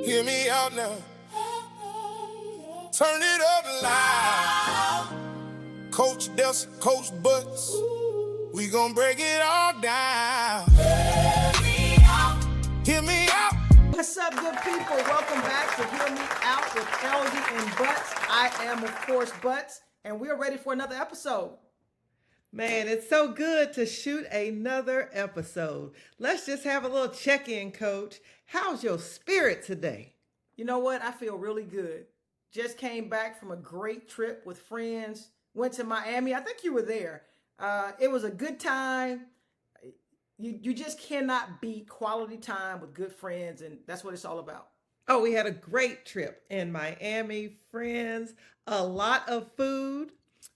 Hear me out now. Turn it up loud. Coach Delson, Coach Butts. We gon' break it all down. Hear me out. What's up, good people? Welcome back to Hear Me Out with Elzy and Butts. I am, of course, Butts, and we're ready for another episode. Man, it's so good to shoot another episode. Let's just have a little check-in, Coach. How's your spirit today? You know what? I feel really good. Just came back from a great trip with friends. Went to Miami. I think you were there. It was a good time. You just cannot beat quality time with good friends, and that's what it's all about. Oh, we had a great trip in Miami, friends, a lot of food,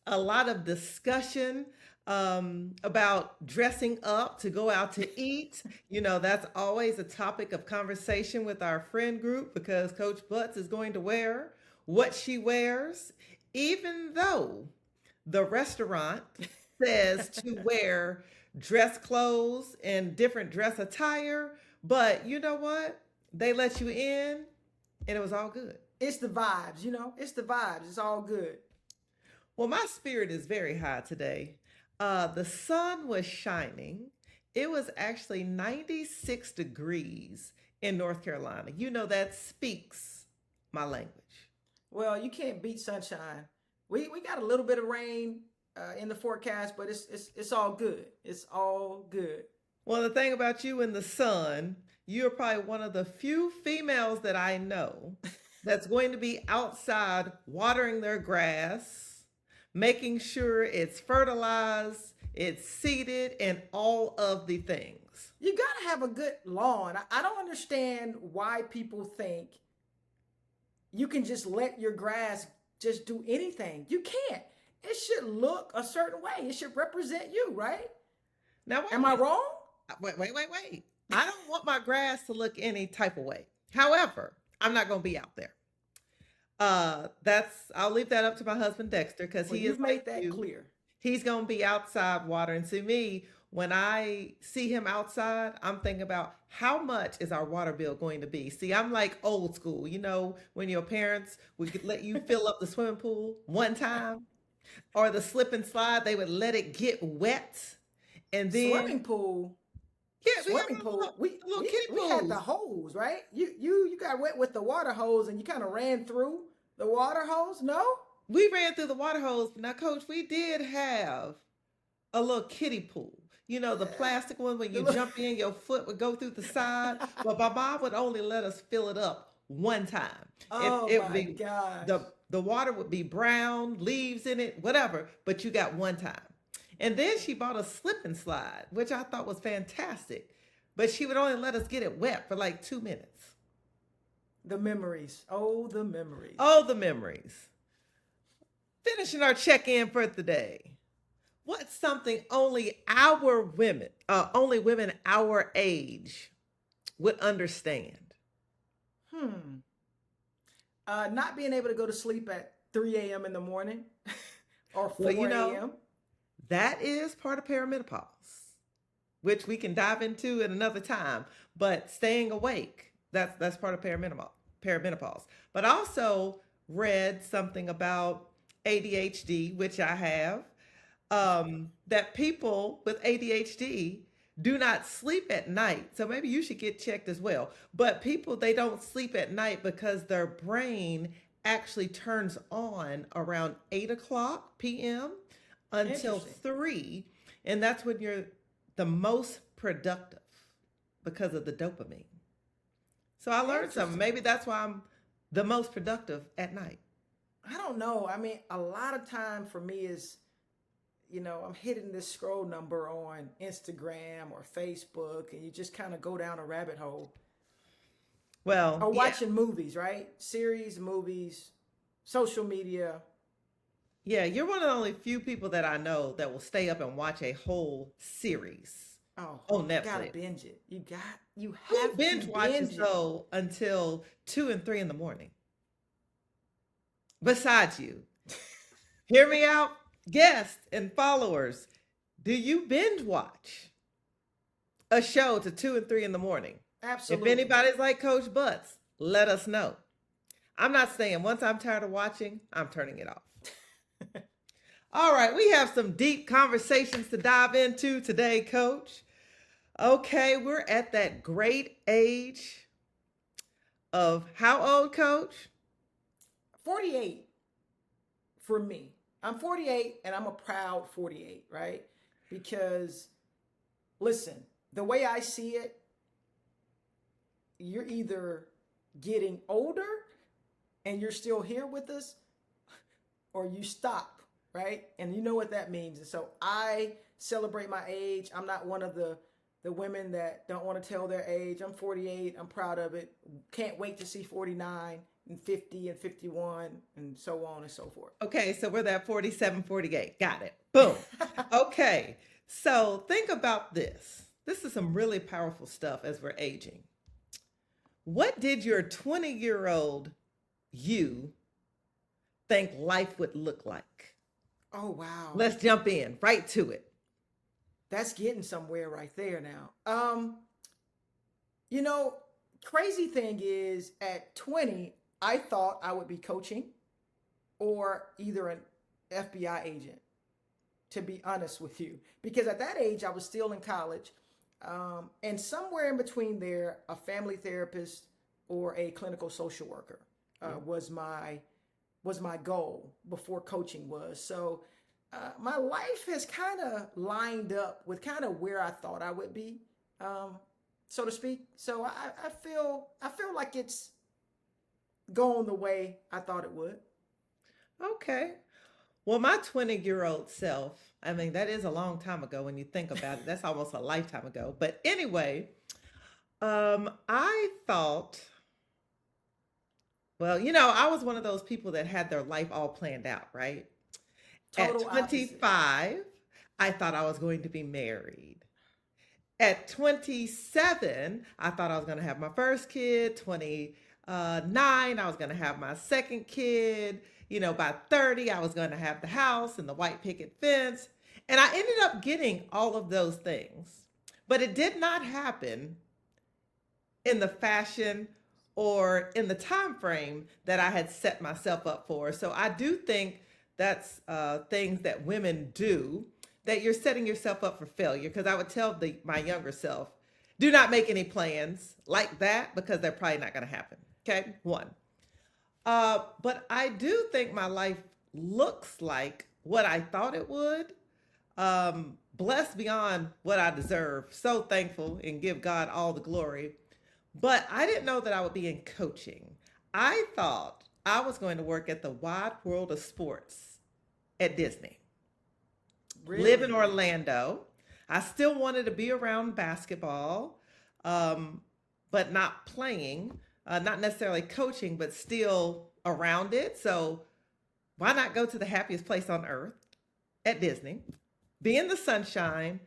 a lot of discussion about dressing up to go out to eat. You know, that's always a topic of conversation with our friend group because Coach Butts is going to wear what she wears, even though the restaurant says to wear dress clothes and different dress attire. But you know what? They let you in and it was all good. It's the vibes, you know? It's the vibes. It's all good. Well, my spirit is very high today. The sun was shining. It was actually 96 degrees in North Carolina. You know, that speaks my language. Well, you can't beat sunshine. We got a little bit of rain in the forecast, but it's all good. It's all good. Well, the thing about you in the sun, you're probably one of the few females that I know that's going to be outside watering their grass, making sure it's fertilized, it's seeded, and all of the things. You got to have a good lawn. I don't understand why people think you can just let your grass just do anything. You can't. It should look a certain way. It should represent you, right? Now, am I wrong? Wait. I don't want my grass to look any type of way. However, I'm not going to be out there. I'll leave that up to my husband Dexter because he has made that clear. He's going to be outside watering. See, me, when I see him outside, I'm thinking about how much is our water bill going to be. See, I'm like old school, you know, when your parents would let you fill up the swimming pool one time or the slip and slide, they would let it get wet. And then swimming pool. Yeah, swimming pool. We had the hose, right? You got wet with the water hose and you kind of ran through the water hose. No, we ran through the water hose. Now, Coach, we did have a little kiddie pool. You know, the plastic one when you jump in, your foot would go through the side. But my mom would only let us fill it up one time. Oh my gosh. The water would be brown, leaves in it, whatever. But you got one time. And then she bought a slip and slide, which I thought was fantastic. But she would only let us get it wet for like 2 minutes. The memories. Oh, the memories. Oh, the memories. Finishing our check-in for today. What's something only women our age would understand? Not being able to go to sleep at 3 a.m. in the morning or 4 a.m. That is part of perimenopause, which we can dive into at another time. But staying awake, that's part of perimenopause. But I also read something about ADHD, which I have, that people with ADHD do not sleep at night. So maybe you should get checked as well. But people, they don't sleep at night because their brain actually turns on around 8 o'clock p.m. until 3. And that's when you're the most productive because of the dopamine. So I learned something. Maybe that's why I'm the most productive at night. I don't know. I mean, a lot of time for me is, you know, I'm hitting this scroll number on Instagram or Facebook, and you just kind of go down a rabbit hole. Well, or watching movies, right? Series, movies, social media. Yeah, you're one of the only few people that I know that will stay up and watch a whole series. Oh, on Netflix. You gotta binge it. You have binge watches though until 2 and 3 in the morning. Besides you, hear me out, guests and followers. Do you binge watch a show to 2 and 3 in the morning? Absolutely. If anybody's like Coach Butts, let us know. I'm not saying once I'm tired of watching, I'm turning it off. All right, we have some deep conversations to dive into today, Coach. Okay, we're at that great age of how old, Coach? 48 for me. I'm 48 and I'm a proud 48, right? Because listen, the way I see it, you're either getting older and you're still here with us, or you stop, right? And you know what that means. And so I celebrate my age. I'm not one of the women that don't want to tell their age. I'm 48. I'm proud of it. Can't wait to see 49 and 50 and 51 and so on and so forth. Okay, so we're that 47, 48. Got it. Boom. Okay, so think about this. This is some really powerful stuff as we're aging. What did your 20-year-old you think life would look like? Oh, wow. Let's jump in right to it. That's getting somewhere right there now. You know, crazy thing is at 20, I thought I would be coaching or either an FBI agent, to be honest with you. Because at that age, I was still in college. And somewhere in between there, a family therapist or a clinical social worker was my goal before coaching was. So my life has kind of lined up with kind of where I thought I would be, so to speak. So I feel like it's going the way I thought it would. Okay. Well, my 20-year-old self, I mean, that is a long time ago when you think about it. That's almost a lifetime ago. But anyway, I thought, well, I was one of those people that had their life all planned out, right? At Total opposite. 25, I thought I was going to be married. At 27, I thought I was going to have my first kid. 29, I was going to have my second kid. By 30, I was going to have the house and the white picket fence. And I ended up getting all of those things. But it did not happen in the fashion or in the time frame that I had set myself up for. So I do think that's things that women do, that you're setting yourself up for failure. Because I would tell my younger self, do not make any plans like that because they're probably not going to happen. Okay, one. But I do think my life looks like what I thought it would. Blessed beyond what I deserve. So thankful and give God all the glory. But I didn't know that I would be in coaching. I thought I was going to work at the wide world of sports at Disney. Live in Really? Orlando. I still wanted to be around basketball, but not playing, not necessarily coaching, but still around it. So why not go to the happiest place on earth at Disney, be in the sunshine?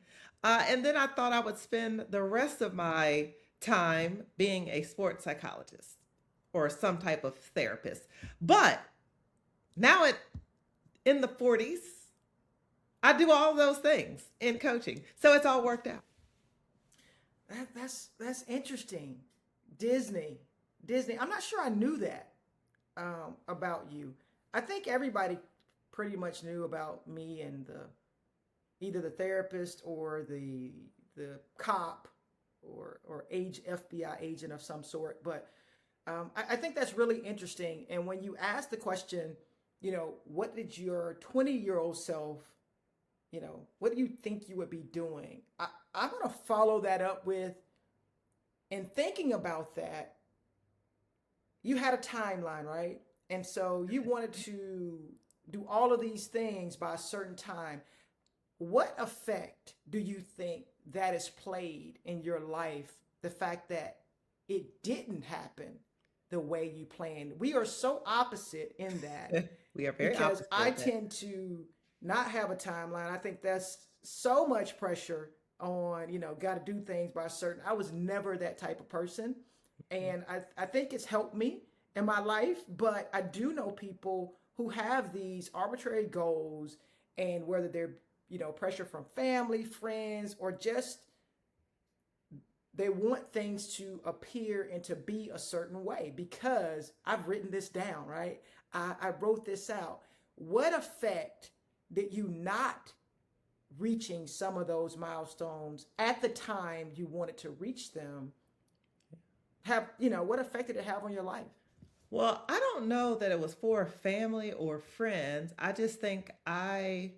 And then I thought I would spend the rest of my time being a sports psychologist or some type of therapist. But now in the 40s, I do all those things in coaching. So it's all worked out. That's interesting. Disney, Disney. I'm not sure I knew that about you. I think everybody pretty much knew about me and either the therapist or the cop or FBI agent of some sort. But I think that's really interesting. And when you ask the question, what did your 20-year-old self, what do you think you would be doing? I'm going to follow that up with, in thinking about that, you had a timeline, right? And so you wanted to do all of these things by a certain time. What effect do you think that has played in your life? The fact that it didn't happen the way you planned. We are so opposite in that We are very because opposite I of that. tend to not have a timeline. I think that's so much pressure on, got to do things by a certain. I was never that type of person. And I think it's helped me in my life, but I do know people who have these arbitrary goals, and whether they're, pressure from family, friends, or just they want things to appear and to be a certain way because I've written this down, right? I wrote this out. What effect did you not reaching some of those milestones at the time you wanted to reach them have, what effect did it have on your life? Well, I don't know that it was for family or friends. I just think I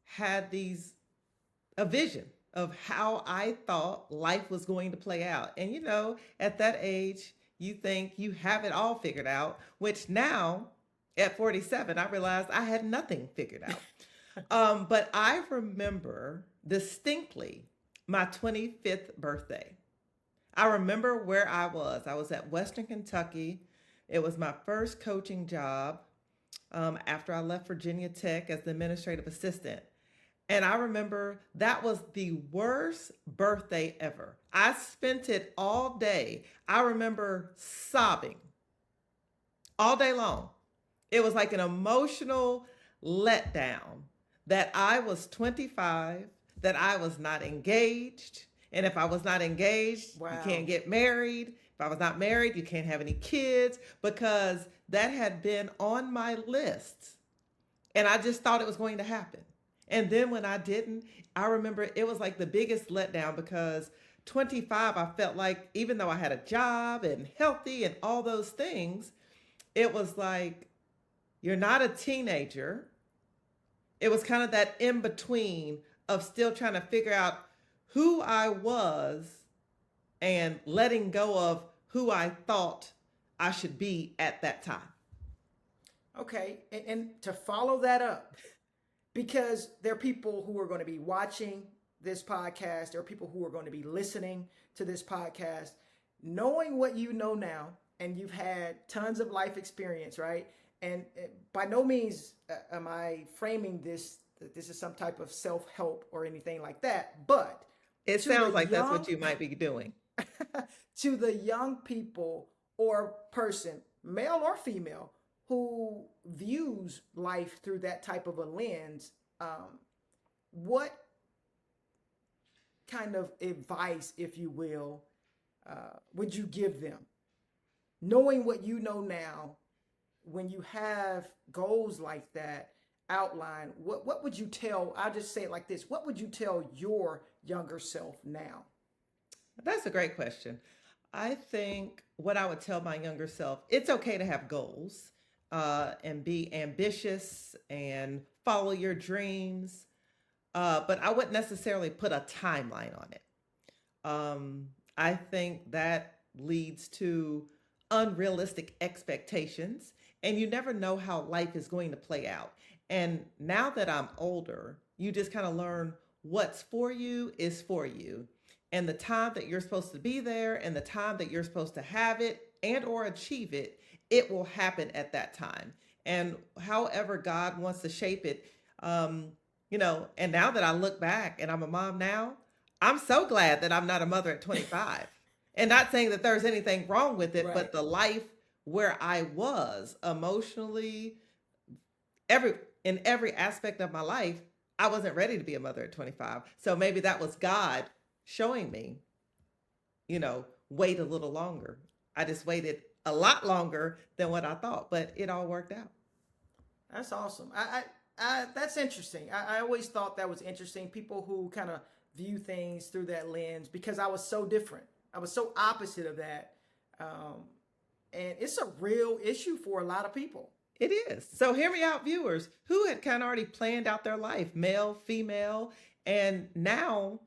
had a vision of how I thought life was going to play out. And at that age, you think you have it all figured out, which now at 47, I realized I had nothing figured out. But I remember distinctly my 25th birthday. I remember where I was. I was at Western Kentucky. It was my first coaching job after I left Virginia Tech as the administrative assistant. And I remember that was the worst birthday ever. I spent it all day. I remember sobbing all day long. It was like an emotional letdown that I was 25, that I was not engaged. And if I was not engaged, Wow. You can't get married. If I was not married, you can't have any kids, because that had been on my list. And I just thought it was going to happen. And then when I didn't, I remember it was like the biggest letdown, because 25, I felt like even though I had a job and healthy and all those things, it was like, you're not a teenager. It was kind of that in between of still trying to figure out who I was and letting go of who I thought I should be at that time. Okay. And to follow that up, because there are people who are going to be watching this podcast, there are people who are going to be listening to this podcast, knowing what you know now, and you've had tons of life experience, right? And by no means am I framing this that this is some type of self-help or anything like that, but it sounds like that's what you might be doing. To the young people or person, male or female, who views life through that type of a lens, what kind of advice, if you will, would you give them? Knowing what you know now, when you have goals like that outlined, what would you tell? I'll just say it like this. What would you tell your younger self now? That's a great question. I think what I would tell my younger self, it's okay to have goals and be ambitious and follow your dreams, but I wouldn't necessarily put a timeline on it. I think that leads to unrealistic expectations, and you never know how life is going to play out. And now that I'm older, you just kind of learn what's for you is for you. And the time that you're supposed to be there and the time that you're supposed to have it and or achieve it, it will happen at that time. And however God wants to shape it, and now that I look back and I'm a mom now, I'm so glad that I'm not a mother at 25. And not saying that there's anything wrong with it, Right. But the life where I was emotionally, in every aspect of my life, I wasn't ready to be a mother at 25. So maybe that was God showing me, wait a little longer. I just waited a lot longer than what I thought, but it all worked out. That's awesome. That's interesting. I always thought that was interesting. People who kind of view things through that lens, because I was so different. I was so opposite of that. And it's a real issue for a lot of people. It is. So hear me out, viewers who had kind of already planned out their life, male, female, and now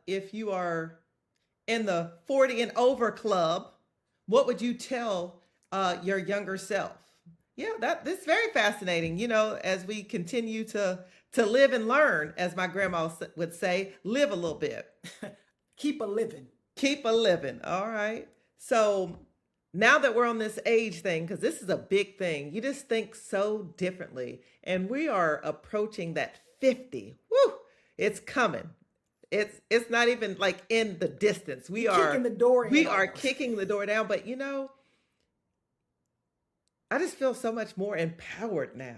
if you are in the 40 and over club, what would you tell your younger self? Yeah, this is very fascinating. As we continue to live and learn, as my grandma would say, live a little bit. Keep a living. Keep a living. All right. So now that we're on this age thing, because this is a big thing, you just think so differently. And we are approaching that 50. Woo! It's coming. It's not even like in the distance. We are kicking the door in. We are kicking the door down. But I just feel so much more empowered now.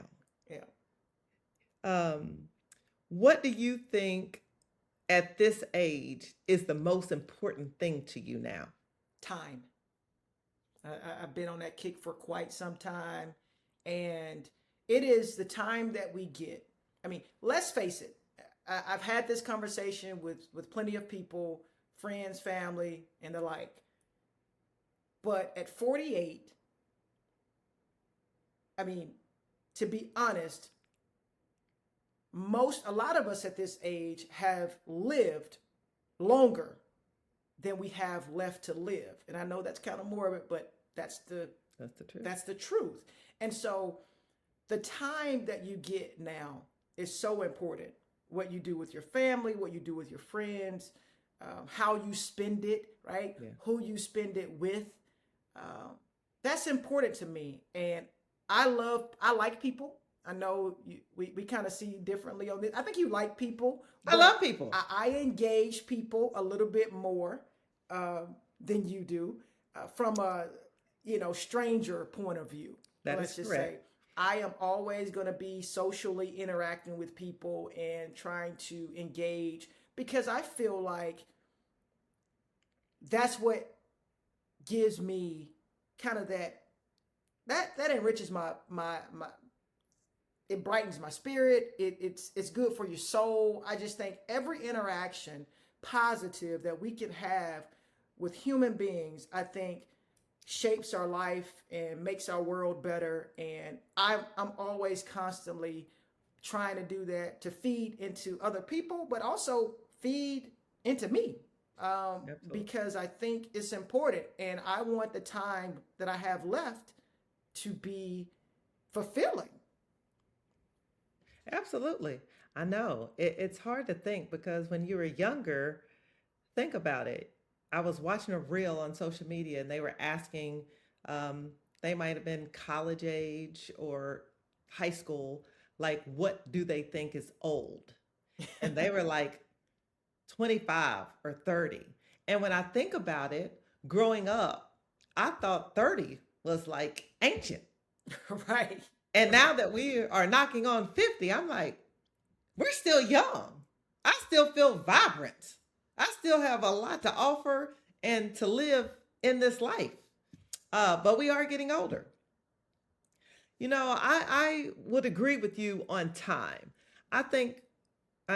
Yeah. What do you think at this age is the most important thing to you now? Time. I've been on that kick for quite some time, and it is the time that we get. I mean, let's face it. I've had this conversation with plenty of people, friends, family, and the like. But at 48, I mean, to be honest, a lot of us at this age have lived longer than we have left to live. And I know that's kind of morbid, but That's the truth. that's the truth. And so the time that you get now is so important. What you do with your family, what you do with your friends, how you spend it, right? Yeah. Who you spend it with. That's important to me. And I like people. I know we kind of see differently on this. I think you like people. I love people. I engage people a little bit more than you do from a stranger point of view. That Let's is just correct. say I am always going to be socially interacting with people and trying to engage because I feel like that's what gives me kind of that enriches my it brightens my spirit. It's good for your soul. I just think every interaction positive that we can have with human beings, I think shapes our life and makes our world better. And I'm always constantly trying to do that to feed into other people, but also feed into me. Because I think it's important and I want the time that I have left to be fulfilling. Absolutely. I know. It's hard to think because when you were younger, think about it. I was watching a reel on social media and they were asking, they might have been college age or high school, like, what do they think is old? And they were like 25 or 30. And when I think about it, growing up, I thought 30 was like ancient. Right. And now that we are knocking on 50, I'm like, we're still young. I still feel vibrant. I still have a lot to offer and to live in this life. But we are getting older. I would agree with you on time. I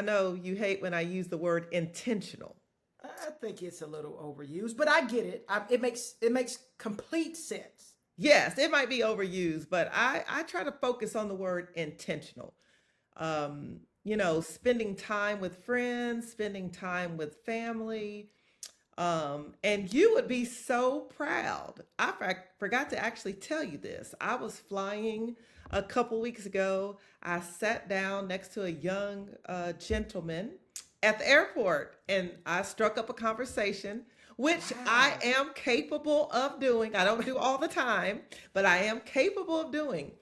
know you hate when I use the word intentional. I think it's a little overused, but I get it. It makes complete sense. Yes, it might be overused, but I try to focus on the word intentional. Spending time with friends, spending time with family. And you would be so proud. Forgot to actually tell you this. I was flying a couple weeks ago. I sat down next to a young gentleman at the airport and I struck up a conversation, which I Wow. am capable of doing. I don't do all the time, but I am capable of doing.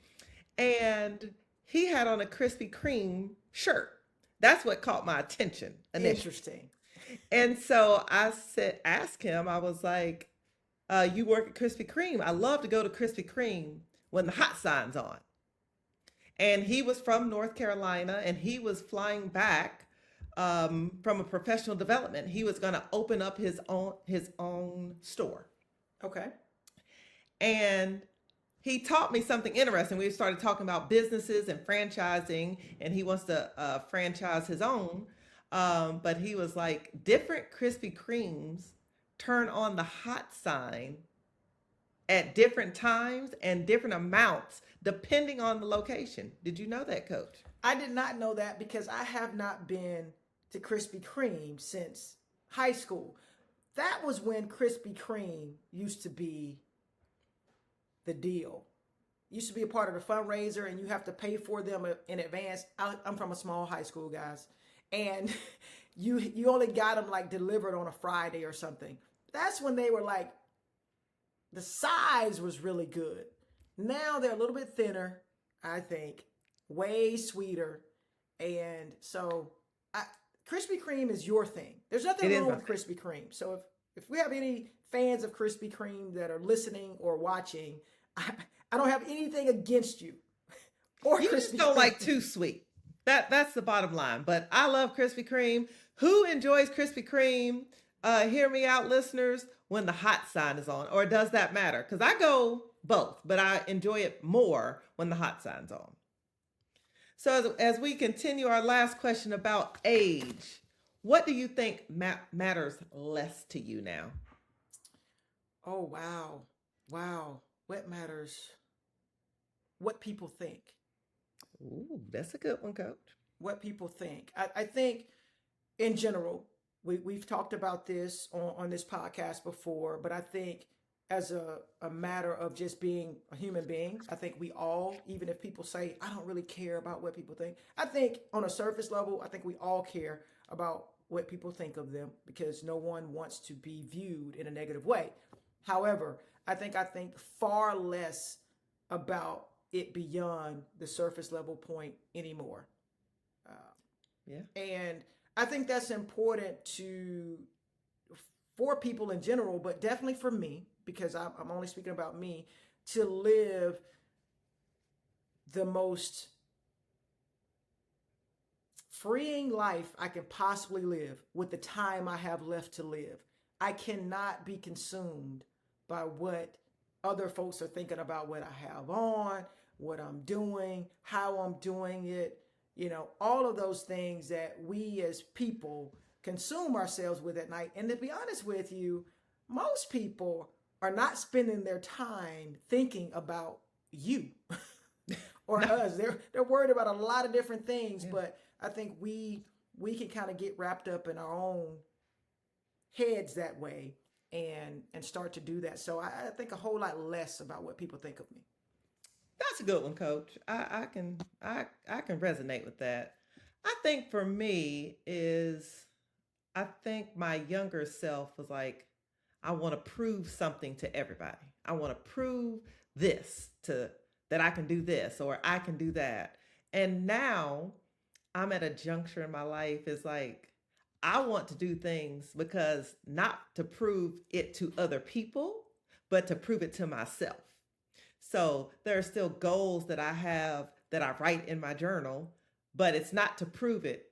And he had on a Krispy Kreme shirt. That's what caught my attention initially. Interesting. And so asked him, I was like, you work at Krispy Kreme. I love to go to Krispy Kreme when the hot sign's on. And he was from North Carolina and he was flying back from a professional development. He was going to open up his own store. Okay. And he taught me something interesting. We started talking about businesses and franchising, and he wants to franchise his own. But he was like, different Krispy Kremes turn on the hot sign at different times and different amounts depending on the location. Did you know that, Coach? I did not know that because I have not been to Krispy Kreme since high school. That was when Krispy Kreme used to be the deal. Used to be a part of the fundraiser and you have to pay for them in advance. I'm from a small high school, guys. And you only got them like delivered on a Friday or something. That's when they were like, the size was really good. Now they're a little bit thinner, I think, way sweeter. And so Krispy Kreme is your thing. There's nothing wrong with Krispy Kreme. So if we have any fans of Krispy Kreme that are listening or watching, I don't have anything against you. Or You Krispy just don't Kreme. like too sweet. That's the bottom line. But I love Krispy Kreme. Who enjoys Krispy Kreme? Hear me out, listeners. When the hot sign is on, or does that matter? Because I go both, but I enjoy it more when the hot sign's on. So as we continue our last question about age, what do you think matters less to you now? Oh, wow. Wow. What matters? What people think. Ooh, that's a good one, Coach. What people think. I think in general, we've talked about this on this podcast before, but I think as a matter of just being a human being, I think we all, even if people say, I don't really care about what people think, I think on a surface level, I think we all care about what people think of them because no one wants to be viewed in a negative way. However, I think far less about it beyond the surface level point anymore. Yeah. And I think that's important to for people in general, but definitely for me, because I'm only speaking about me, to live the most freeing life I can possibly live with the time I have left to live. I cannot be consumed by what other folks are thinking about what I have on, what I'm doing, how I'm doing it, all of those things that we as people consume ourselves with at night. And to be honest with you, most people are not spending their time thinking about you or No. us. They're worried about a lot of different things, Yeah. but I think we can kind of get wrapped up in our own heads that way and start to do that. So I think a whole lot less about what people think of me. That's a good one, Coach. I can resonate with that. I think for me is I think my younger self was like, I want to prove something to everybody. I want to prove this to that I can do this or I can do that. And now I'm at a juncture in my life is like I want to do things because not to prove it to other people, but to prove it to myself. So there are still goals that I have that I write in my journal, but it's not to prove it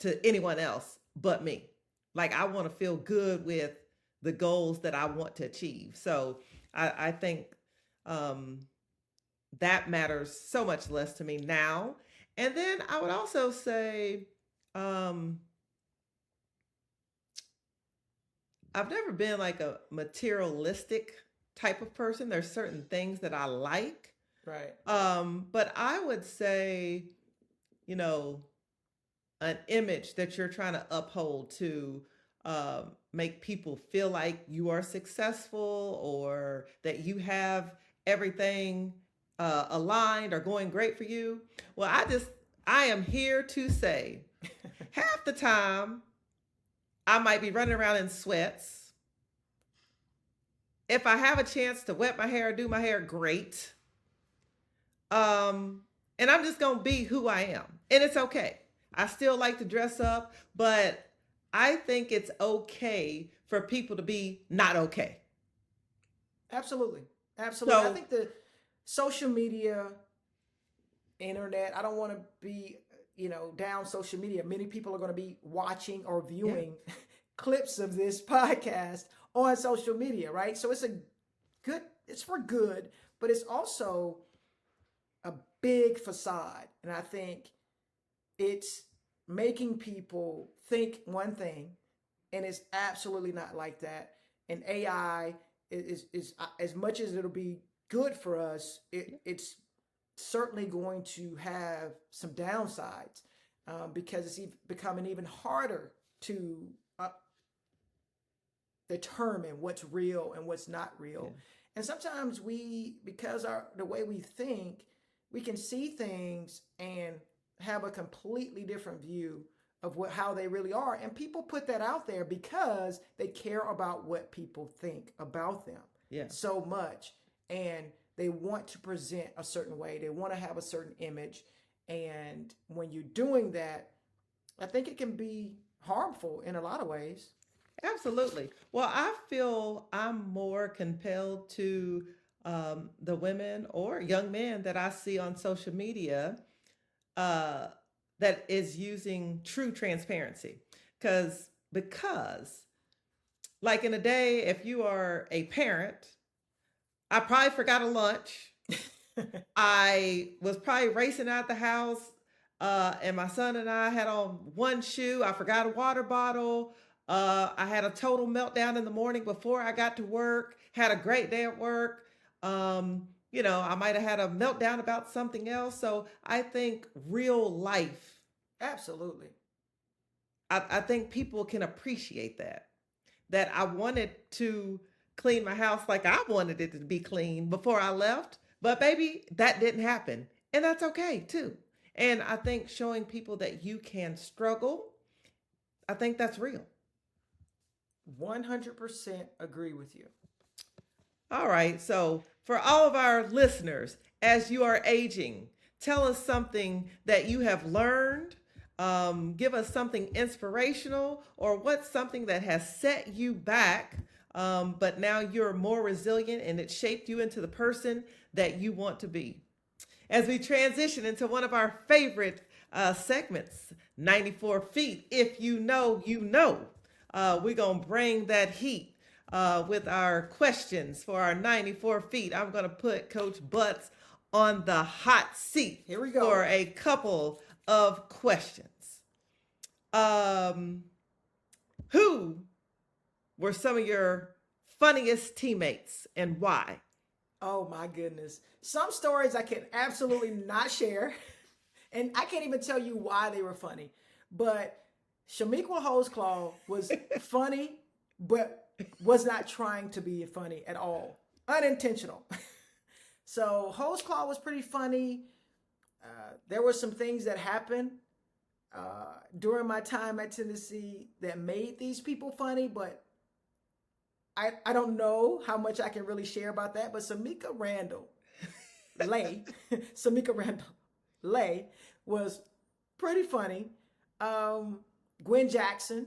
to anyone else but me. Like I want to feel good with the goals that I want to achieve. So I think um, that matters so much less to me now. And then I would also say um, I've never been like a materialistic type of person. There's certain things that I like. Right. But I would say, you know, an image that you're trying to uphold to make people feel like you are successful or that you have everything aligned or going great for you. Well, I am here to say half the time I might be running around in sweats. If I have a chance to wet my hair, do my hair, great. Um, and I'm just gonna be who I am, and it's okay. I still like to dress up, but I think it's okay for people to be not okay. Absolutely. Absolutely. I So think the social media, internet, I don't want to be, down social media. Many people are going to be watching or yeah, viewing clips of this podcast on social media, right? So it's for good, but it's also a big facade. And I think it's making people think one thing, and it's absolutely not like that. And AI is as much as it'll be good for us, it's certainly going to have some downsides because it's becoming even harder to determine what's real and what's not yeah, real. And sometimes because the way we think, we can see things and have a completely different view of how they really are. And people put that out there because they care about what people think about them yeah. so much. And they want to present a certain way. They want to have a certain image. And when you're doing that, I think it can be harmful in a lot of ways. Absolutely. Well, I feel I'm more compelled to the women or young men that I see on social media. Uh, that is using true transparency. Because like in a day, if you are a parent, I probably forgot a lunch. I was probably racing out the house, and my son and I had on one shoe. I forgot a water bottle. I had a total meltdown in the morning before I got to work. Had a great day at work. I might have had a meltdown about something else. So I think real life. Absolutely. I think people can appreciate that. That I wanted to clean my house like I wanted it to be clean before I left. But baby, that didn't happen. And that's okay too. And I think showing people that you can struggle, I think that's real. 100% agree with you. All right. So, for all of our listeners, as you are aging, tell us something that you have learned. Give us something inspirational, or what's something that has set you back, but now you're more resilient and it shaped you into the person that you want to be. As we transition into one of our favorite segments, 94 feet, if you know, you know, we're going to bring that heat with our questions for our 94 feet. I'm going to put Coach Butts on the hot seat. Here we go. For a couple of questions. Who were some of your funniest teammates and why? Oh my goodness. Some stories I can absolutely not share. And I can't even tell you why they were funny. But Shamiqua Holesclaw was funny, but was not trying to be funny at all. Unintentional. So Holesclaw was pretty funny. There were some things that happened during my time at Tennessee that made these people funny, but I don't know how much I can really share about that. But Samika Randall Lay was pretty funny. Gwen Jackson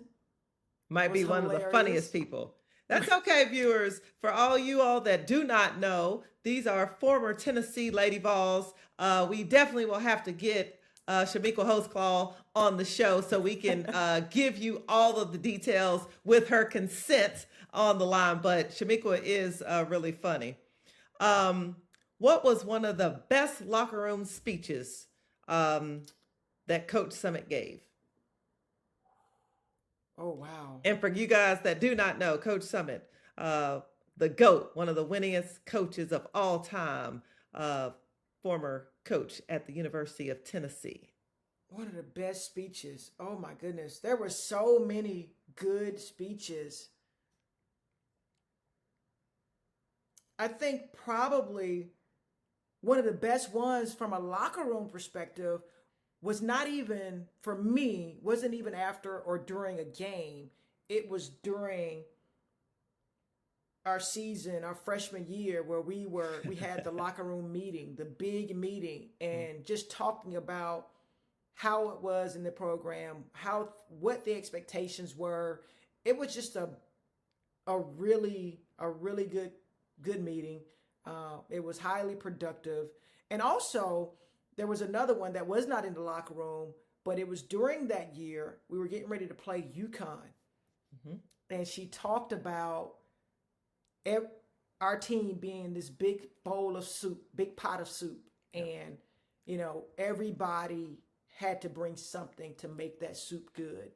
might be one hilarious. Of the funniest people. That's okay, viewers. For all you all that do not know, these are former Tennessee Lady Vols. We definitely will have to get Shamiqua Holesclaw on the show so we can give you all of the details with her consent on the line. But Shamiqua is really funny. What was one of the best locker room speeches that Coach Summitt gave? Oh, wow. And for you guys that do not know, Coach Summitt, the GOAT, one of the winningest coaches of all time, former coach at the University of Tennessee. One of the best speeches. Oh, my goodness. There were so many good speeches. I think probably one of the best ones from a locker room perspective was not even, for me, wasn't even after or during a game. It was during our season, our freshman year, where we had the locker room meeting, the big meeting, and just talking about how it was in the program, what the expectations were. It was just a really good meeting. It was highly productive. And also, there was another one that was not in the locker room, but it was during that year. We were getting ready to play UConn. Mm-hmm. And she talked about our team being this big bowl of soup, big pot of soup. And, everybody had to bring something to make that soup good.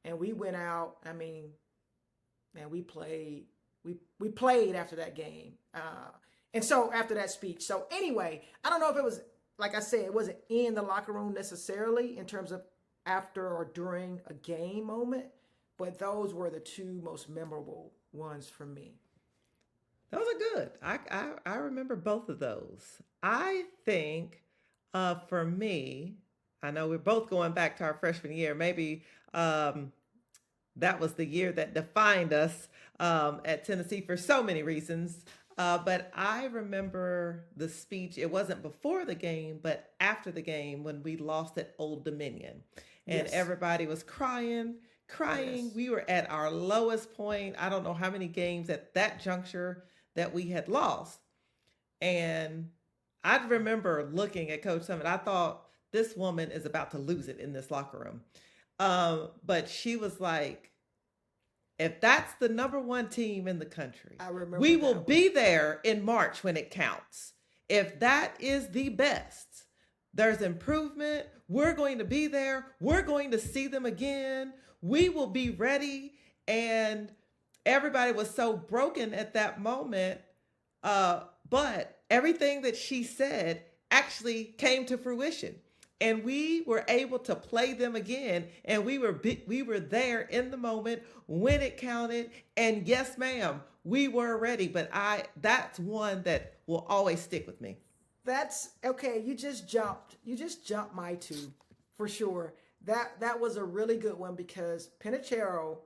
And we went out, we played. We played after that game. And so after that speech. So anyway, I don't know if it was, like I said, it wasn't in the locker room necessarily in terms of after or during a game moment, but those were the two most memorable ones for me. Those are good. I remember both of those. I think for me, I know we're both going back to our freshman year. Maybe that was the year that defined us at Tennessee for so many reasons. But I remember the speech. It wasn't before the game, but after the game when we lost at Old Dominion. And everybody was crying. Yes. We were at our lowest point. I don't know how many games at that juncture that we had lost. And I remember looking at Coach Summitt. I thought this woman is about to lose it in this locker room. But she was like, if that's the number one team in the country, I remember we that will one. be there in March when it counts. If that is the best, there's improvement. We're going to be there. We're going to see them again. We will be ready. And everybody was so broken at that moment. But everything that she said actually came to fruition. And we were able to play them again. And we were there in the moment when it counted. And yes, ma'am, we were ready. But that's one that will always stick with me. That's okay. You just jumped my two for sure. That was a really good one because Pinachero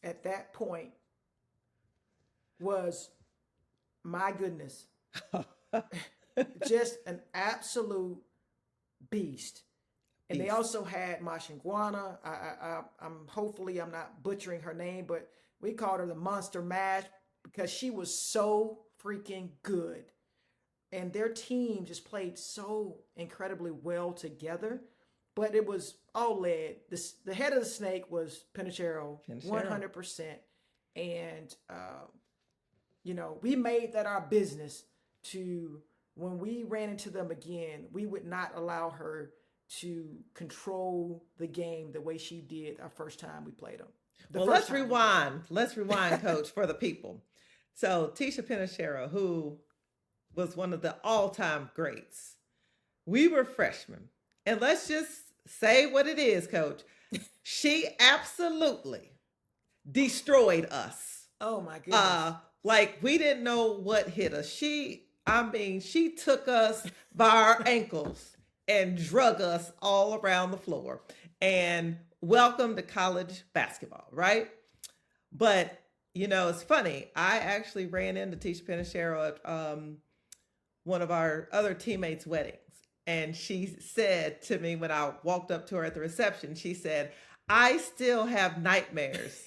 at that point was, my goodness, just an absolute beast. And they also had Mashingwana. I'm hopefully I'm not butchering her name, but we called her the Monster Mash because she was so freaking good. And their team just played so incredibly well together. But it was all led. The head of the snake was Pinachero, 100%. And, we made that our business to, when we ran into them again, we would not allow her to control the game the way she did our first time we played them. Well, let's rewind. Let's rewind, Coach, for the people. So Tisha Pinachero, who was one of the all-time greats. We were freshmen. And let's just say what it is, Coach. She absolutely destroyed us. Oh, my goodness. Like we didn't know what hit us. She took us by our ankles and drug us all around the floor. And welcome to college basketball, right? But, it's funny. I actually ran into Tisha Pinachero at one of our other teammates' weddings. And she said to me when I walked up to her at the reception, she said, I still have nightmares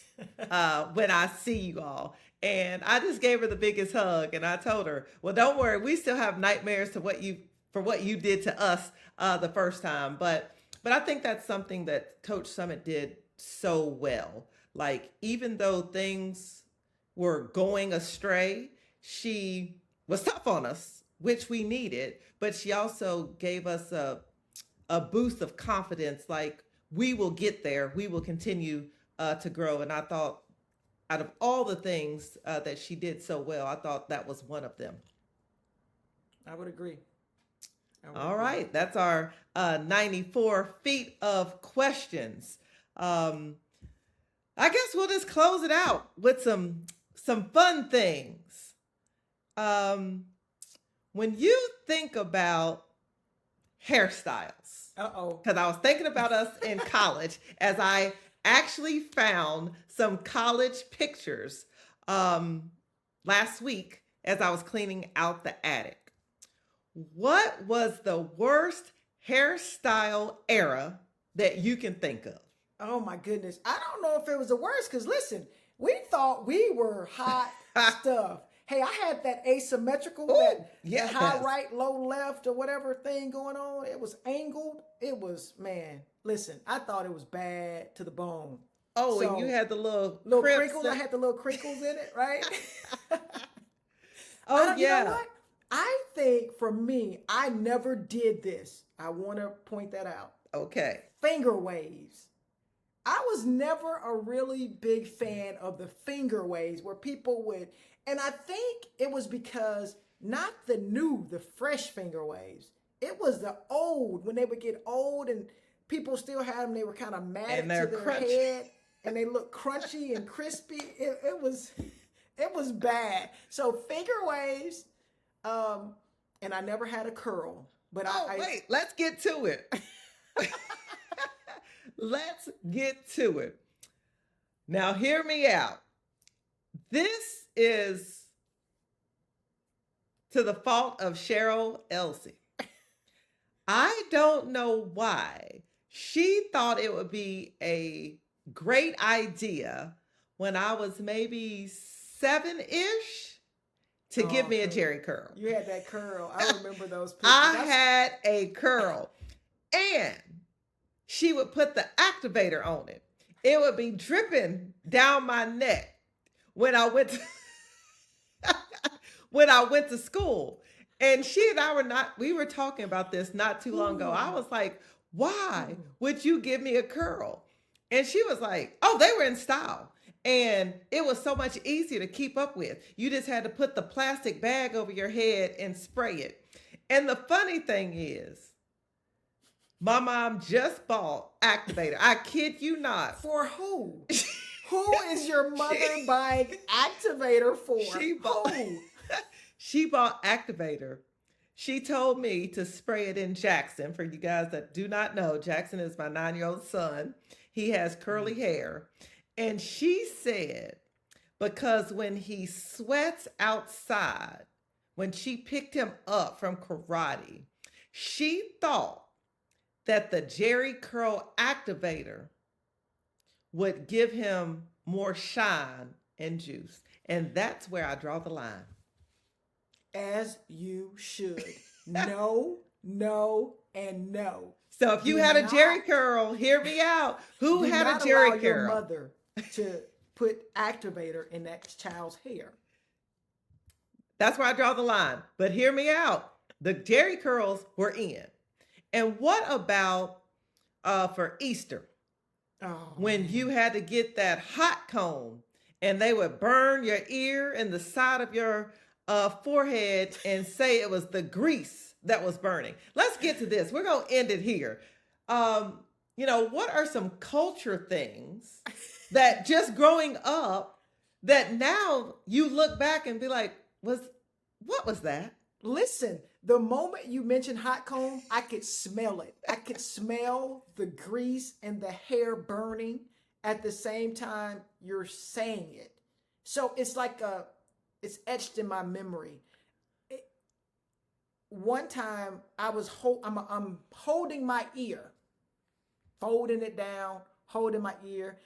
when I see you all. And I just gave her the biggest hug. And I told her, well, don't worry. We still have nightmares for what you did to us the first time. But I think that's something that Coach Summitt did so well. Like, even though things were going astray, she was tough on us, which we needed, but she also gave us a boost of confidence. Like, we will get there. We will continue to grow. And I thought, out of all the things that she did so well, I thought that was one of them. I would agree. All right. That's our 94 feet of questions. I guess we'll just close it out with some fun things. When you think about hairstyles, because I was thinking about us in college as I actually found some college pictures last week as I was cleaning out the attic. What was the worst hairstyle era that you can think of? Oh my goodness. I don't know if it was the worst because listen, we thought we were hot stuff. Hey, I had that asymmetrical, that high right, low left, or whatever thing going on. It was angled. It was, man, listen, I thought it was bad to the bone. Oh, so, and you had the little crinkles. I had the little crinkles in it, right? Oh, yeah. You know what? I think for me, I never did this. I want to point that out. Okay. Finger waves. I was never a really big fan of the finger waves where people would, and I think it was because not the fresh finger waves. It was the old, when they would get old and people still had them, they were kind of matted to their head and they looked crunchy and crispy. It was bad. So finger waves, and I never had a curl. But wait, let's get to it. Let's get to it. Now, hear me out. This is to the fault of Cheryl Elzy. I don't know why she thought it would be a great idea when I was maybe 7-ish to give me a jerry curl. You had that curl. I remember those pictures. I had a curl. And she would put the activator on it. It would be dripping down my neck when I went to when I went to school. And she and we were talking about this not too long ago. I was like, why would you give me a curl? And she was like, oh, they were in style. And it was so much easier to keep up with. You just had to put the plastic bag over your head and spray it. And the funny thing is, my mom just bought activator. I kid you not. For who? Who is your mother buying activator for? She bought activator. She told me to spray it in Jackson. For you guys that do not know, Jackson is my 9-year-old son. He has curly hair. And she said, because when he sweats outside, when she picked him up from karate, she thought that the Jerry Curl activator would give him more shine and juice. And that's where I draw the line. As you should. No, no, and no. So if you had a Jerry Curl, hear me out. Who had a Jerry Curl? Your mother to put activator in that child's hair. That's where I draw the line. But hear me out. The Jerry Curls were in. And what about for Easter? Oh, when you had to get that hot comb and they would burn your ear and the side of your forehead and say it was the grease that was burning. Let's get to this. We're going to end it here. What are some culture things that just growing up that now you look back and be like, what was that? Listen, the moment you mentioned hot comb, I could smell it. I could smell the grease and the hair burning at the same time you're saying it. So it's like it's etched in my memory. One time I'm holding my ear, folding it down, holding my ear.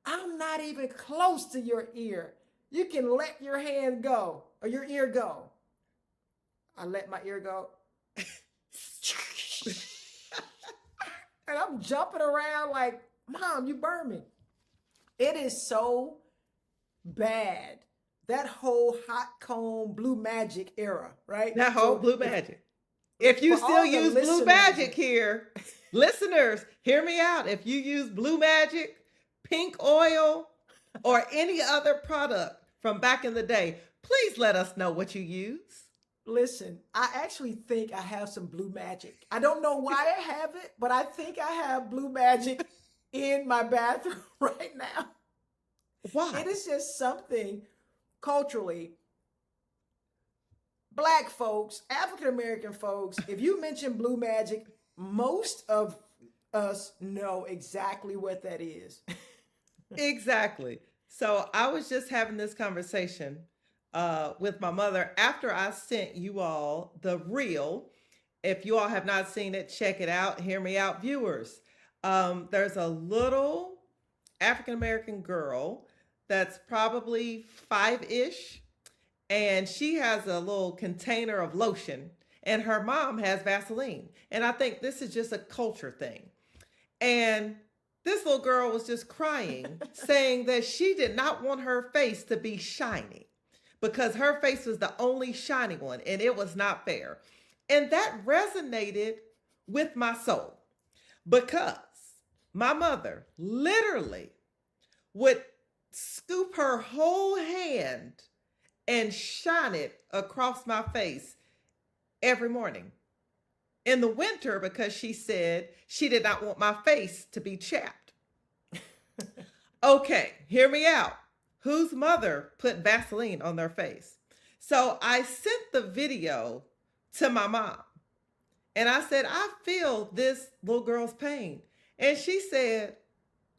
I'm not even close to your ear. You can let your hand go or your ear go. I let my ear go. And I'm jumping around like, Mom, you burned me. It is so bad. That whole hot comb blue magic era, right? That whole blue magic. If you still use blue magic here, listeners, hear me out. If you use blue magic, pink oil, or any other product from back in the day, please let us know what you use. Listen, I actually think I have some blue magic. I don't know why I have it, but I think I have blue magic in my bathroom right now. Why? It is just something culturally. Black folks, African-American folks, if you mention blue magic, most of us know exactly what that is. Exactly. So I was just having this conversation with my mother after I sent you all the reel. If you all have not seen it, check it out. Hear me out, viewers. There's a little African-American girl that's probably 5-ish, and she has a little container of lotion, and her mom has Vaseline. And I think this is just a culture thing. And this little girl was just crying, saying that she did not want her face to be shiny, because her face was the only shiny one, and it was not fair. And that resonated with my soul, because my mother literally would scoop her whole hand and shine it across my face every morning. In the winter, because she said she did not want my face to be chapped. Okay, hear me out. Whose mother put Vaseline on their face? So I sent the video to my mom, and I said, I feel this little girl's pain. And she said,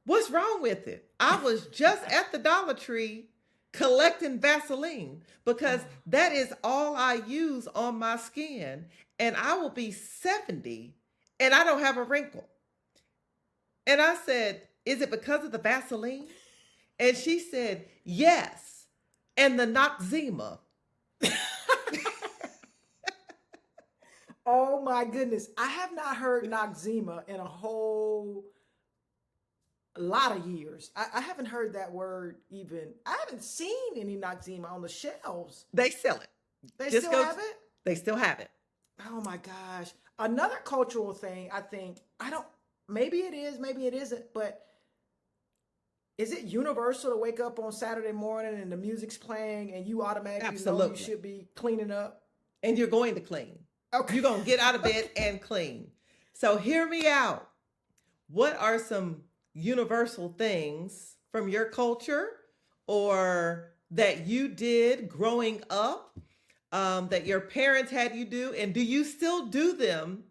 what's wrong with it? I was just at the Dollar Tree collecting Vaseline, because that is all I use on my skin, and I will be 70 and I don't have a wrinkle. And I said, is it because of the Vaseline? And she said, yes, and the Noxzema. Oh Oh my goodness. I have not heard Noxzema in a whole lot of years. I haven't heard that word even. I haven't seen any Noxzema on the shelves. They sell it. They Just still go. have it? They still have it. Oh my gosh. Another cultural thing, I think, I don't, maybe it is, maybe it isn't, but is it universal to wake up on Saturday morning and the music's playing and you automatically know you Absolutely. should be cleaning up? And you're going to clean. Okay. You're going to get out of bed and clean. So hear me out. What are some universal things from your culture or that you did growing up that your parents had you do? And do you still do them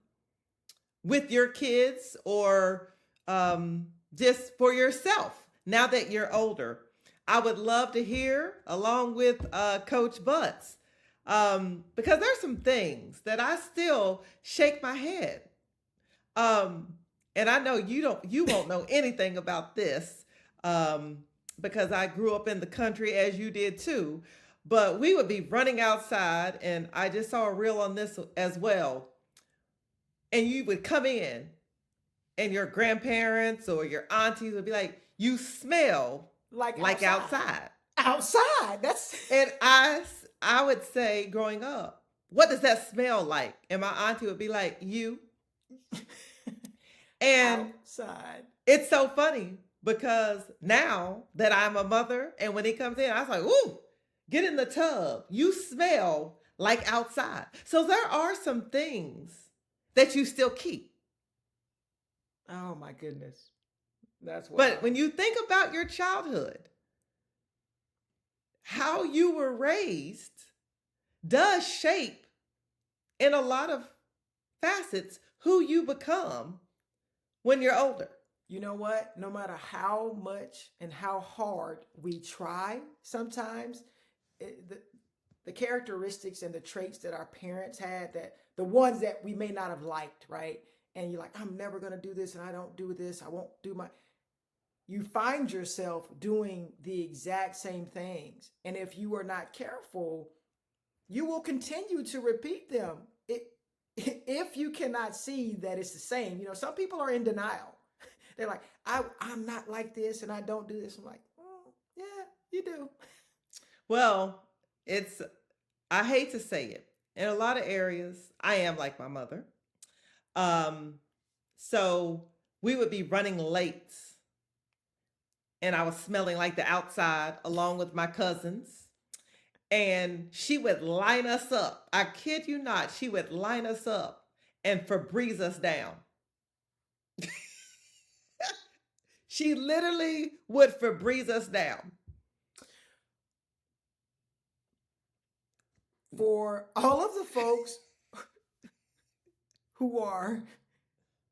with your kids or just for yourself now that you're older? I would love to hear along with Coach Butts because there's some things that I still shake my head. And I know you won't know anything about this because I grew up in the country as you did too. But we would be running outside, and I just saw a reel on this as well. And you would come in, and your grandparents or your aunties would be like, "You smell like outside." Outside. That's And I would say, growing up, "What does that smell like?" And my auntie would be like, "You." And outside. it's so funny because now that I'm a mother, and when he comes in, I was like, "Ooh, get in the tub. You smell like outside." So there are some things that you still keep. Oh my goodness. That's wild. But when you think about your childhood, how you were raised does shape in a lot of facets who you become when you're older. You know what? No matter how much and how hard we try, sometimes the characteristics and the traits that our parents had, that the ones that we may not have liked, right? And you're like, "I'm never going to do this, and I don't do this. I won't do my." You find yourself doing the exact same things. And if you are not careful, you will continue to repeat them. If you cannot see that it's the same. Some people are in denial. They're like, I'm not like this and I don't do this. I'm like, yeah, you do. Well, I hate to say it. In a lot of areas, I am like my mother. So we would be running late and I was smelling like the outside along with my cousins. And she would line us up. I kid you not, she would line us up and Febreze us down. She literally would Febreze us down. For all of the folks who are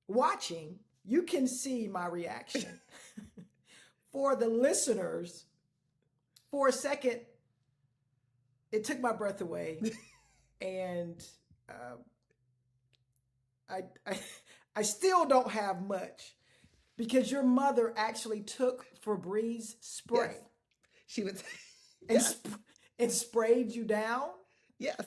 watching, you can see my reaction. For the listeners, for a second, it took my breath away, and I still don't have much because your mother actually took Febreze spray. Yes. She would and sprayed you down. Yes.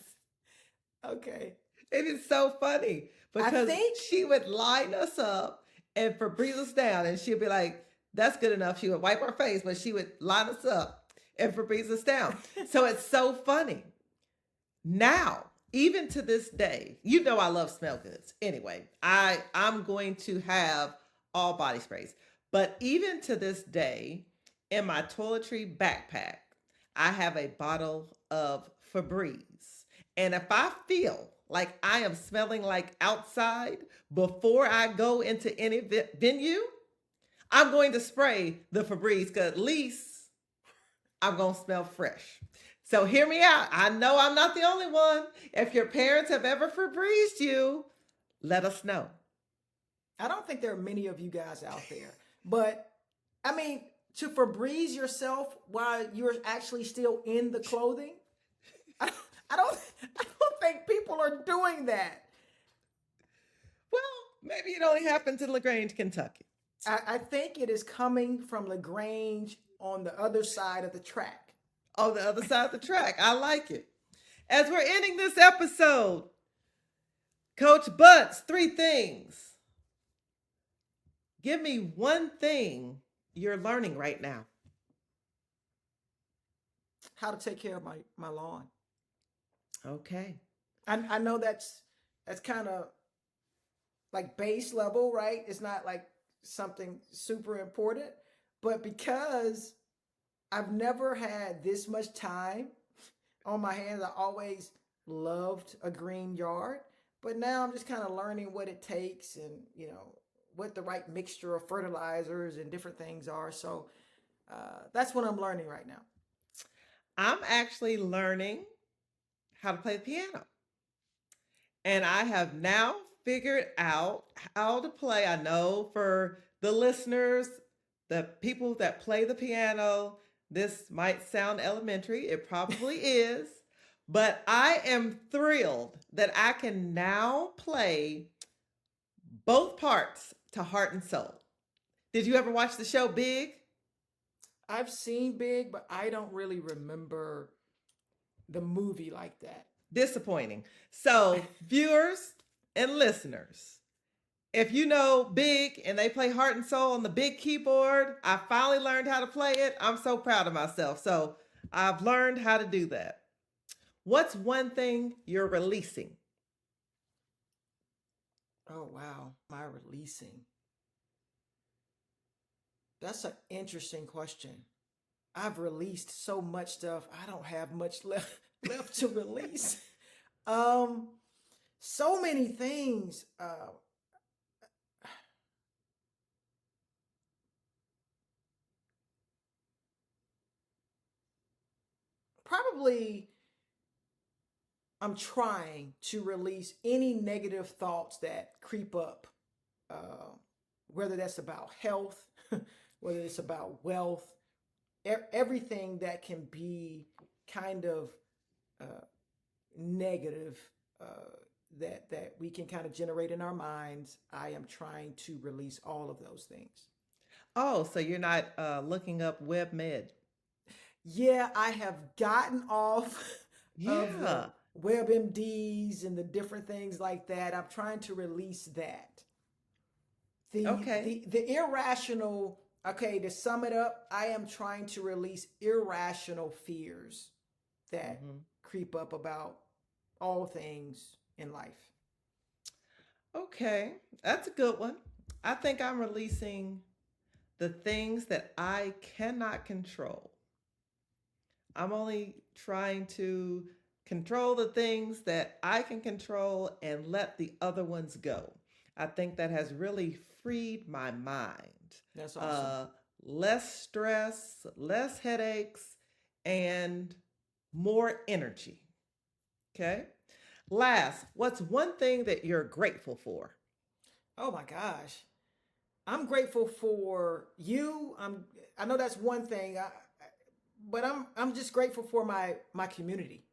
Okay. It is so funny because she would line us up and Febreze us down, and she'd be like, "That's good enough." She would wipe her face, but she would line us up and Febreze us down. So it's so funny. Now, even to this day, I love smell goods. Anyway, I'm going to have all body sprays. But even to this day, in my toiletry backpack, I have a bottle of Febreze. And if I feel like I am smelling like outside before I go into any venue, I'm going to spray the Febreze because at least I'm going to smell fresh. So hear me out. I know I'm not the only one. If your parents have ever Febrezed you, let us know. I don't think there are many of you guys out there, but I mean, to Febreze yourself while you're actually still in the clothing, I don't think people are doing that. Well, maybe it only happens in LaGrange, Kentucky. I think it is coming from LaGrange on the other side of the track. On the other side of the track. I like it. As we're ending this episode, Coach Butts, 3 things. Give me one thing you're learning right now. How to take care of my lawn. Okay. I know that's kind of like base level, right? It's not like something super important, but because I've never had this much time on my hands, I always loved a green yard, but now I'm just kind of learning what it takes and, what the right mixture of fertilizers and different things are. So that's what I'm learning right now. I'm actually learning how to play the piano. And I have now figured out how to play. I know for the listeners, the people that play the piano, this might sound elementary. It probably is. But I am thrilled that I can now play both parts to Heart and Soul. Did you ever watch the show Big? I've seen Big, but I don't really remember the movie like that. Disappointing. So, viewers and listeners, if you know Big and they play Heart and Soul on the big keyboard, I finally learned how to play it. I'm so proud of myself. So, I've learned how to do that. What's one thing you're releasing? Oh, wow. My releasing. That's an interesting question. I've released so much stuff. I don't have much left to release. So many things. Probably I'm trying to release any negative thoughts that creep up, whether that's about health, whether it's about wealth, everything that can be kind of negative that we can kind of generate in our minds. I am trying to release all of those things. Oh, so you're not looking up WebMed? Yeah, I have gotten off of Yeah. the WebMDs and the different things like that. I'm trying to release that. Okay. The irrational, okay, to sum it up, I am trying to release irrational fears that creep up about all things in life. Okay. That's a good one. I think I'm releasing the things that I cannot control. I'm only trying to control the things that I can control and let the other ones go. I think that has really freed my mind. That's awesome. Less stress, less headaches, and more energy. Okay. Last, what's one thing that you're grateful for? Oh my gosh. I'm grateful for you. I know that's one thing, but I'm just grateful for my community,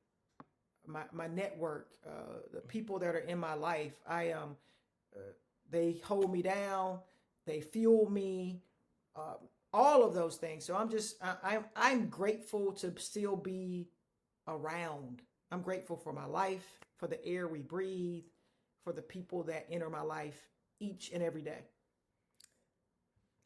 my network, the people that are in my life. They hold me down, they fuel me, all of those things. So I'm grateful to still be around. I'm grateful for my life, for the air we breathe, for the people that enter my life each and every day.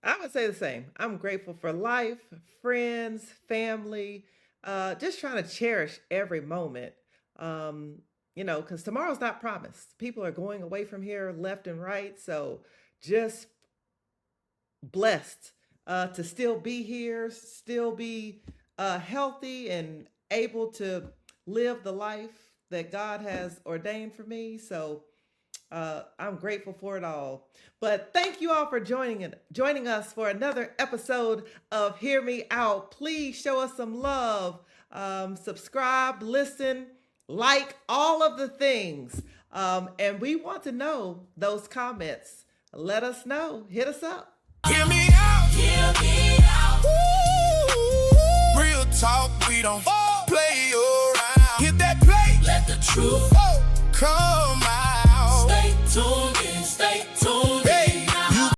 I would say the same. I'm grateful for life, friends, family, just trying to cherish every moment. Because tomorrow's not promised. People are going away from here left and right. So just blessed to still be here, still be healthy and able to live the life that God has ordained for me. So I'm grateful for it all. But thank you all for joining us for another episode of Hear Me Out. Please show us some love. Subscribe, listen, like, all of the things. And we want to know those comments. Let us know. Hit us up. Hear me out. Hear me out. Ooh, real talk, we don't play around. Hit that play. Let the truth come out. Stay tuned in, stay tuned.